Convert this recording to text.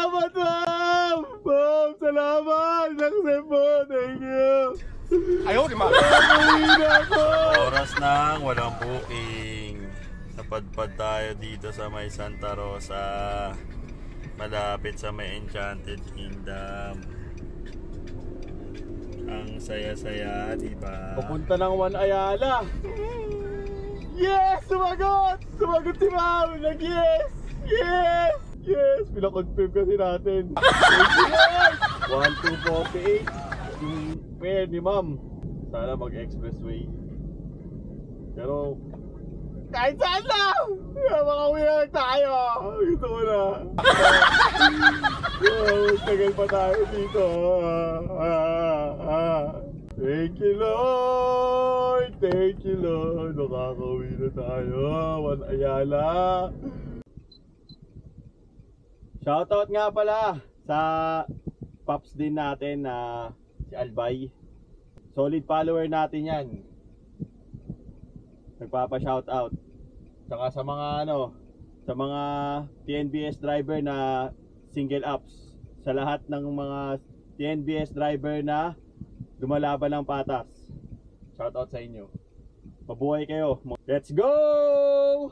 Salamat, ma'am! Ma'am, salamat! Naksip mo, thank you! Ayaw, di ma! Umuwi na ako! Oras nang walang booking. Napadpad tayo dito sa may Santa Rosa, malapit sa may Enchanted Kingdom. Ang saya-saya, diba? Papunta ng One Ayala. Yes! Sumagot! Sumagot si ma'am! Nag-yes! Yes! Yes! Pinakonfirm kasi natin. Thank you, Lord! 1248. Yung pair ni ma'am. Sana mag-expressway. Pero kahit saan lang! Makauwi na lang tayo! Gusto ko na. Tagal pa tayo dito. Thank you, Lord! Thank you, Lord! Nakakauwi na tayo. One Ayala. Shoutout nga pala sa Pops din natin na si Albay. Solid follower natin yan. Nagpapa-shoutout. Saka sa mga sa mga TNBS driver na single ups. Sa lahat ng mga TNBS driver na lumalaban ng patas. Shoutout sa inyo. Mabuhay kayo. Let's go!